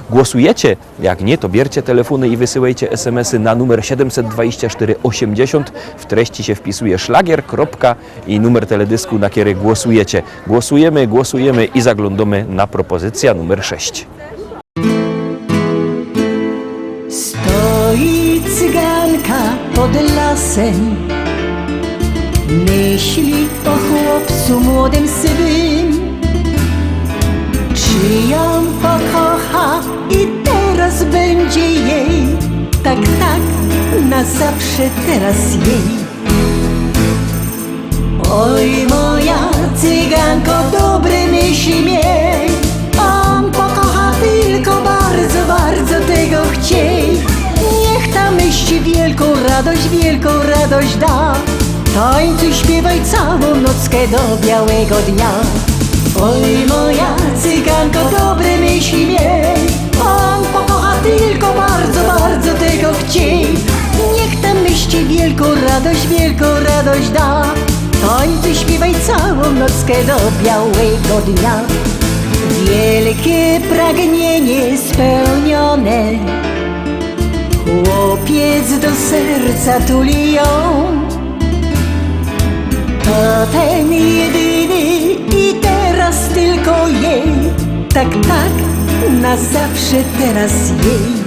Głosujecie? Jak nie, to bierzcie telefony i wysyłajcie SMS-y na numer 724 80. W treści się wpisuje szlagier, kropka i numer teledysku, na który głosujecie. Głosujemy i zaglądamy na propozycja numer 6. Stoi cyganka pod lasem, myśli o chłopcu młodym sywym. Czy ją pokocha i teraz będzie jej, tak, na zawsze teraz jej. Oj, moja cyganko, dobre myśli miej, on pokocha tylko bardzo, bardzo tego chciej. Niech ta myśl wielką radość da, tańcuj, śpiewaj całą nockę do białego dnia. Oj, moja cyganko, dobre myśli miej, on pokocha tylko bardzo, bardzo tego chciej. Niech ta myśl wielką radość da, tańcuj, śpiewaj całą nockę do białego dnia. Wielkie pragnienie spełnione, chłopiec do serca tuli ją. To ten jedyny i teraz tylko jej, tak, na zawsze teraz jej.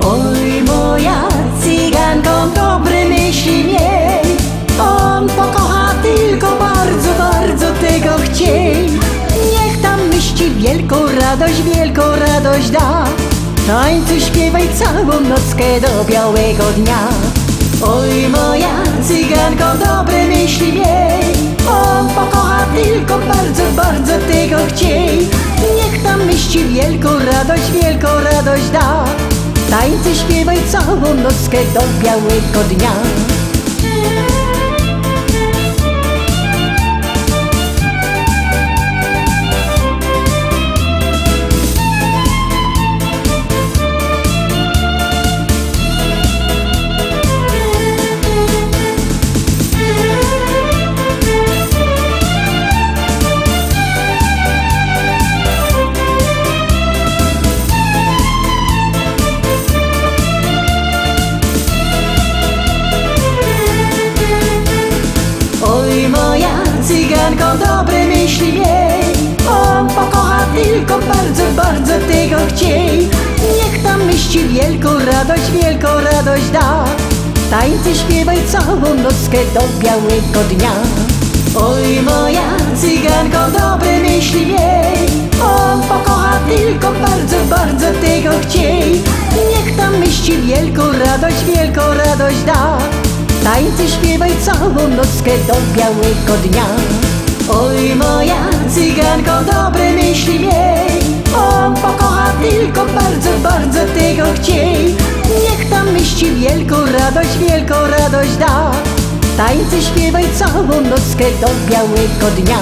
Oj, moja cyganko, dobre myśli miej, on pokocha tylko bardzo, bardzo tego chciej. Niech tam myśli wielką radość da, tańcuj, śpiewaj całą nockę do białego dnia. Oj, moja cyganko, dobre myśli miej, on pokocha tylko bardzo, bardzo tego chciej. Niech tam myśli wielką radość da, tańcuj, śpiewaj całą nockę do białego dnia. Cyganko, dobre myśli miej, on pokocha tylko bardzo, bardzo tego chciej. Niech tam myśli wielką radość da, tańcuj, śpiewaj całą nockę do białego dnia. Oj, moja cyganko, dobre myśli miej, on pokocha tylko bardzo, bardzo tego chciej. Niech tam myśli wielką radość da, tańcuj, śpiewaj całą nockę do białego dnia. Oj, moja cyganko, dobre myśli miej, on pokocha tylko bardzo, bardzo tego chciej. Niech tam myśli wielką radość da, tańcuj, śpiewaj całą nockę do białego dnia.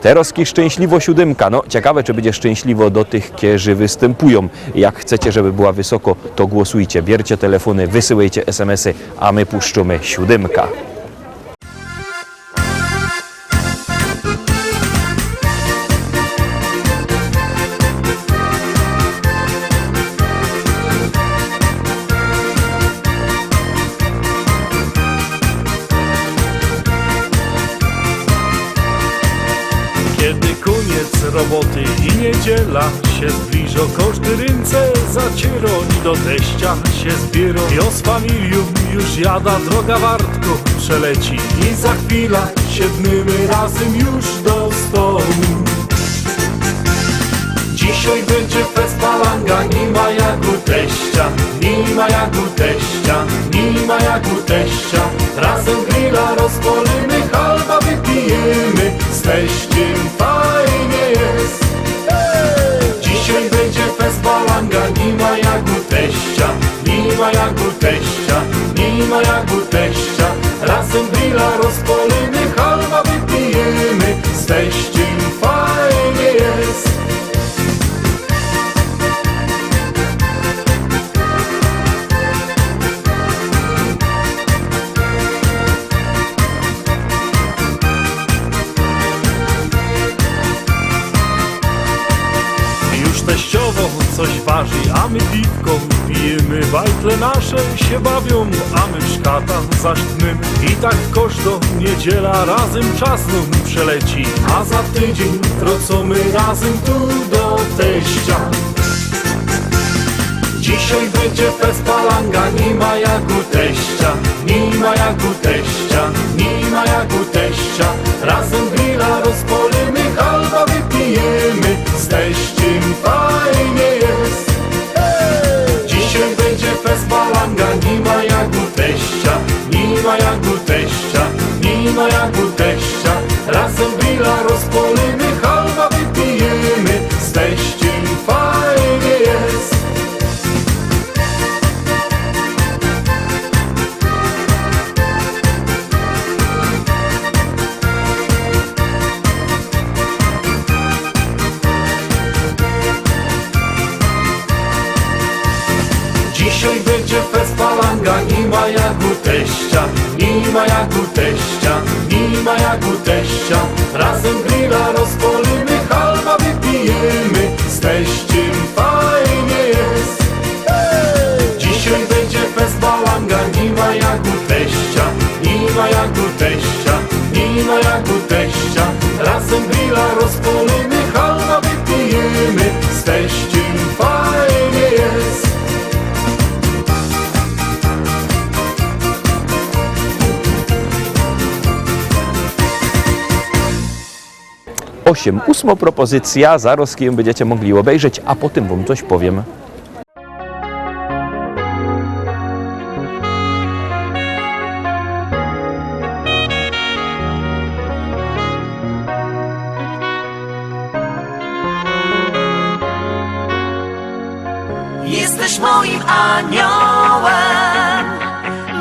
Teroski szczęśliwo 7. No, ciekawe, czy będzie szczęśliwo do tych, którzy występują. Jak chcecie, żeby była wysoko, to głosujcie, bierzcie telefony, wysyłajcie SMS-y, a my puszczamy 7. Kiedy koniec roboty i niedziela się zbliżą, każdy ręce zacieroni do teścia się zbierą. Jo z familią już jada, droga wartko przeleci i za chwilę siedmymy razem już do stołu. Dzisiaj będzie fest palanga, nie ma jak u teścia, nie ma jak u teścia, nie ma jak u teścia. Razem grilla rozpalimy, halba wypijemy, z teściem fajnie jest. Dzisiaj będzie fest palanga, nie ma jak u teścia, nie ma jak u teścia, nie ma jak u teścia. Razem grilla rozpalimy, halba wypijemy, z teściem fajnie jest. plaży, a my piwko pijemy, bajtle nasze się bawią, a my w szkatach zaśpmy. I tak każdą niedziela razem czas nam przeleci, a za tydzień wrócimy razem tu do teścia. Dzisiaj będzie fest palanga, nie ma jak u teścia, nie ma jak u teścia, nie ma jak u teścia. Razem grilla rozpolimy, halba wypijemy, z teściem fajnie jest. Dzisiaj będzie fest palanga, nie ma jak u teścia, nie ma jak u teścia, nie ma jak u teścia. Razem grilla rozpolimy, halba wypijemy, z teściem fajnie jest. 'Dzisiaj będzie fest palanga, nie ma jak u teścia, nie ma jak u teścia, nie ma jak u teścia. Razem grilla rozpolimy, halba wypijemy, z teściem fajnie jest. Dzisiaj będzie fest palanga, nie ma jak u teścia, nie ma jak u teścia, nie ma jak u teścia. Razem grilla rozpolimy, halba wypijemy, z teściem fajnie jest. 8. propozycja, zaraz ją będziecie mogli obejrzeć, a potem wam coś powiem. Jesteś moim aniołem,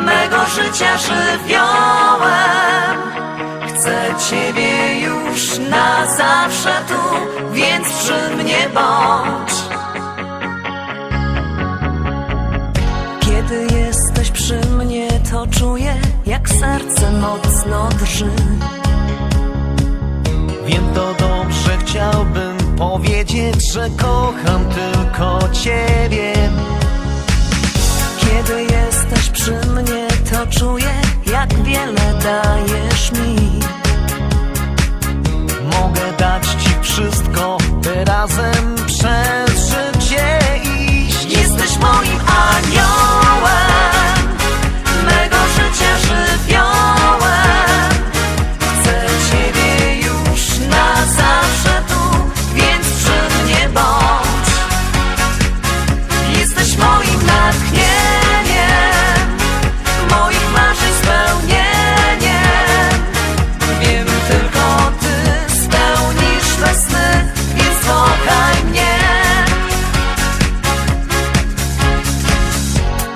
mego życia żywiołem. Chcę Ciebie już na zawsze tu, więc przy mnie bądź. Kiedy jesteś przy mnie, to czuję, jak serce mocno drży. Wiem to dobrze, chciałbym powiedzieć, że kocham tylko Ciebie. Kiedy jesteś przy mnie, to czuję, jak wiele dajesz mi. Mogę dać Ci wszystko, by razem przez życie iść. Jesteś moim aniołem, mego życia żywiołem. Chcę Ciebie już na zawsze tu, więc przy mnie bądź. Jesteś moim natchnieniem, moich marzeń spełnieniem. Wiem, tylko Ty spełnisz me sny, więc kochaj mnie.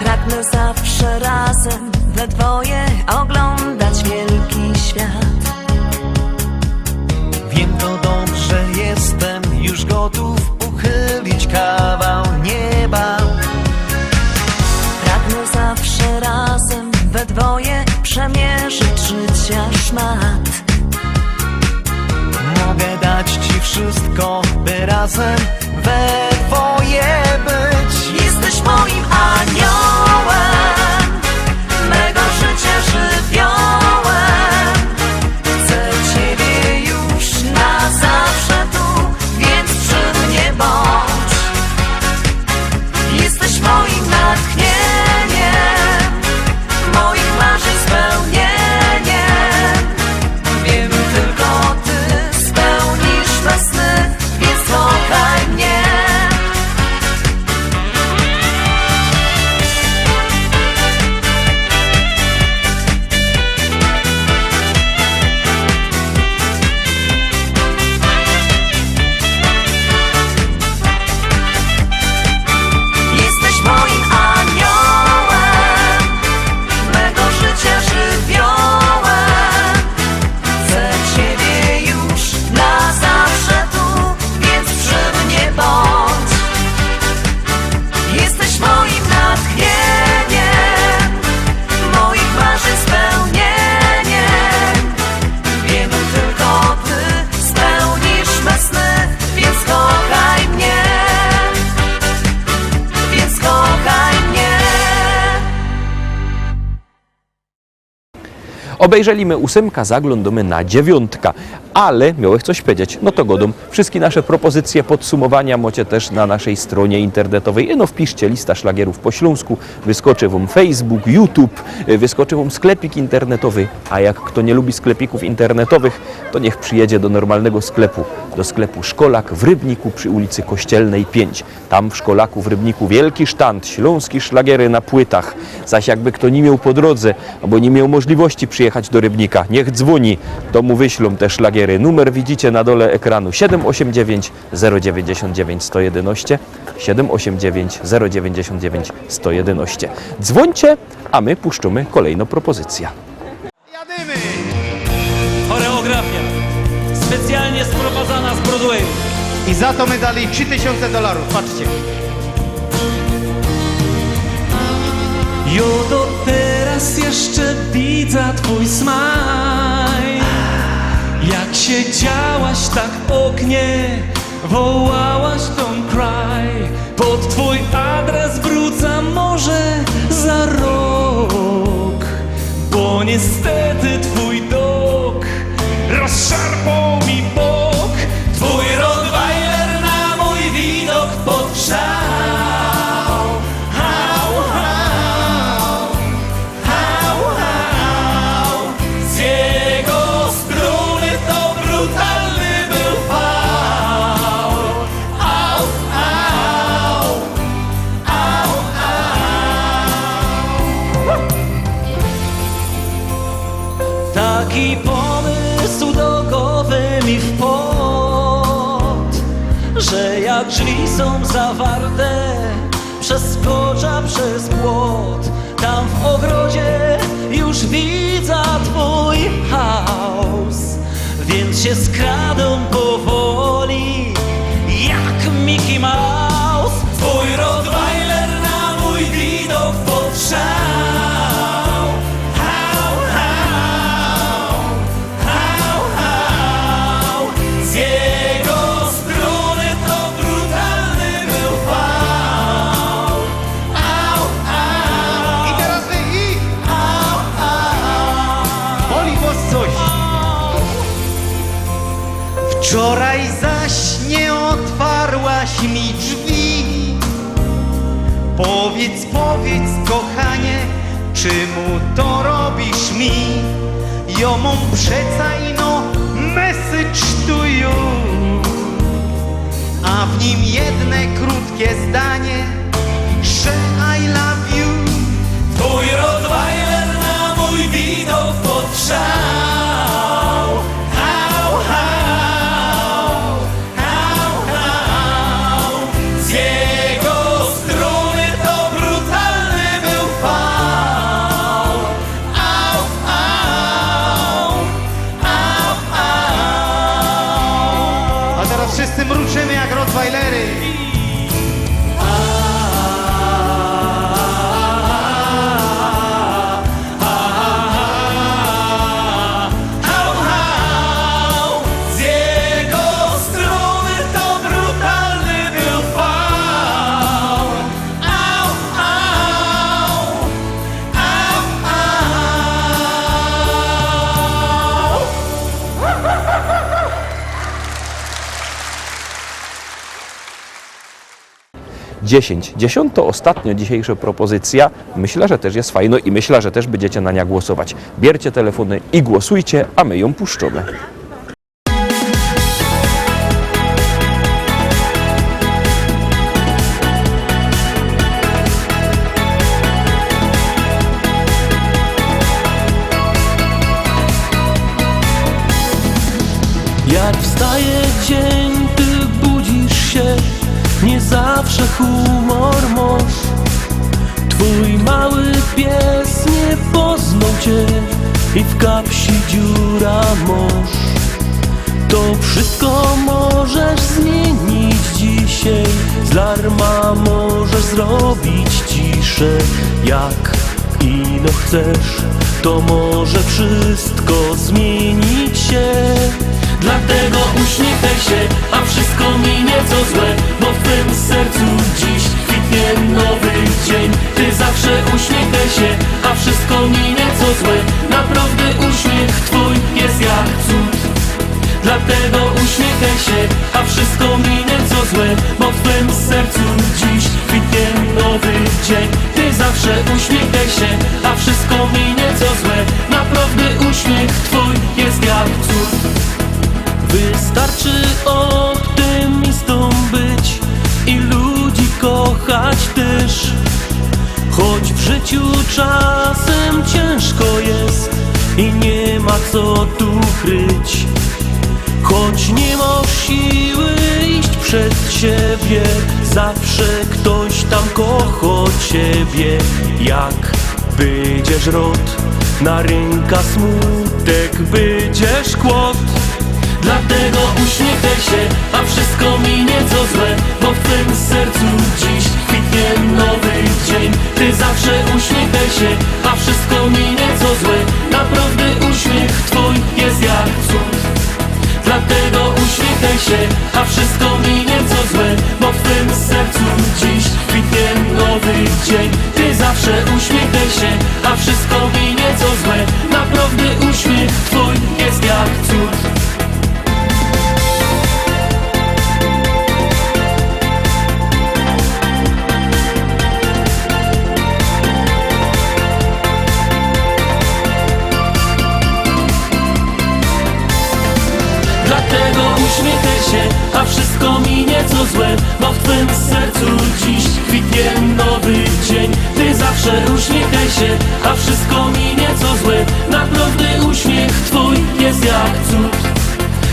Pragnę zawsze razem we dwoje oglądać wielki świat. Wiem to dobrze, jestem już gotów uchylić kawał nieba. Pragnę zawsze razem we dwoje przemierzyć życia szmat. Mogę dać Ci wszystko, by razem we dwoje być. Jesteś moim aniołem, mego życia żywiołem. Chcę Ciebie już na zawsze tu, więc przy mnie bądź. Jesteś moim natchnieniem, moich marzeń spełnieniem. Wiem, tylko Ty spełnisz me sny, więc kochaj mnie. Obejrzeliśmy 8, zaglądamy na 9. Ale miałeś coś powiedzieć, no to godą. Wszystkie nasze propozycje, podsumowania macie też na naszej stronie internetowej. No wpiszcie lista szlagierów po śląsku, wyskoczy wam Facebook, YouTube, wyskoczy wam sklepik internetowy. A jak kto nie lubi sklepików internetowych, to niech przyjedzie do normalnego sklepu, do sklepu Szkolak w Rybniku przy ulicy Kościelnej 5. Tam w Szkolaku w Rybniku wielki sztand, śląskie szlagiery na płytach. Zaś jakby kto nie miał po drodze, albo nie miał możliwości przyjechać do Rybnika, niech dzwoni, to mu wyślą te szlagiery. Numer widzicie na dole ekranu 789 099 111 789 099 111. Dzwońcie, a my puszczymy kolejną propozycję. Jadymy! Choreografia specjalnie sprowadzana z Broadwayu. I za to my dali $3000, patrzcie. Jo, do teraz jeszcze widzę twój smaj. Jak siedziałaś tak w oknie, wołałaś don't cry. Pod twój adres wrócę może za rok, bo niestety twój dok rozszarpał mi bok. Twój Rottweiler na mój widok podgrzał. Hał, hał, hał, hał. Z jego struny to brutalny był fał. Au, au, au, au. Taki pomysł do głowy mi wpadł, że jak drzwi są zawarte, przeskoczę przez płot. Tam w ogrodzie już widzę twój chaos, więc się skradą powoli jak Mickey Mouse. Twój Rottweiler na mój widok podgrzał. Hał, hał, hał, hał. Z jego struny to brutalny był fał. Au, au, I teraz wy i au, au. boli was coś. Wczoraj zaś nie otwarłaś mi drzwi. Powiedz, powiedz, kochanie, czemu to robisz mi? Ja mam przeca ino message to you, a w nim jedne krótkie zdanie, że I love you. Twój Rottweiler na mój widok podgrzał. Hał, hał, hał, hał. Z jego struny to brutalny był fał. Au, au, au, au. A teraz wszyscy mruczymy jak Rottweilery. Hał, hał. Z jego struny to brutalny był fał. Au, au, au, au. 10. 10 to ostatnio dzisiejsza propozycja. Myślę, że też jest fajna i myślę, że też będziecie na nią głosować. Bierzcie telefony i głosujcie, a my ją puszczamy. Jak wstaje dzień, ty budzisz się, nie zawsze humor masz. Twój mały pies nie poznał cię i w kapsi dziura masz. To wszystko możesz zmienić dzisiaj, z darma możesz zrobić ciszę. Jak ino chcesz, to może wszystko zmienić się. Dlatego uśmiechaj się, a wszystko minie co złe, bo w twym sercu dziś kwitnie nowy dzień. Ty zawsze uśmiechaj się, a wszystko minie co złe, naprawdę uśmiechaj się. zawsze uśmiechaj się, a wszystko minie co złe. Naprawdę uśmiech twój jest jak cud. Wystarczy optymistą być i ludzi kochać też. Choć w życiu czasem ciężko jest i nie ma co tu kryć. Choć nie masz siły iść przed siebie, zawsze ktoś tam kocha ciebie. Jak będziesz rod, na ręka smutek będziesz kłod. Dlatego uśmiechaj się, a wszystko minie co złe, bo w twym sercu dziś kwitnie nowy dzień. Ty zawsze uśmiechaj się, a wszystko minie co złe. Naprawdę uśmiech twój jest jak cud. Dlatego uśmiechaj się, a wszystko minie co złe, bo w twym sercu dziś kwitnie nowy dzień. Ty zawsze uśmiechaj się, a wszystko minie co złe. Naprawdę uśmiech twój jest jak cud. Dlatego uśmiechaj się, a wszystko minie co złe, bo w twym sercu dziś kwitnie nowy dzień. Ty zawsze uśmiechaj się, a wszystko minie co złe. Naprawdę uśmiech twój jest jak cud.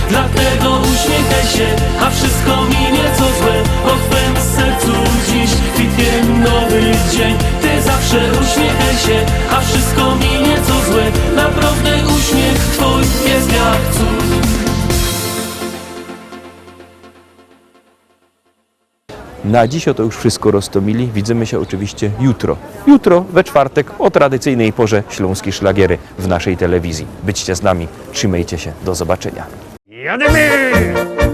Dlatego uśmiechaj się, a wszystko minie co złe, bo w twym sercu dziś kwitnie nowy dzień. Ty zawsze uśmiechaj się, a wszystko minie co złe. Naprawdę uśmiech twój jest jak cud. Na dziś to już wszystko roztomili. Widzimy się oczywiście jutro. Jutro we czwartek o tradycyjnej porze Śląskie Szlagiery w naszej telewizji. Byćcie z nami, trzymajcie się, do zobaczenia. Jademy!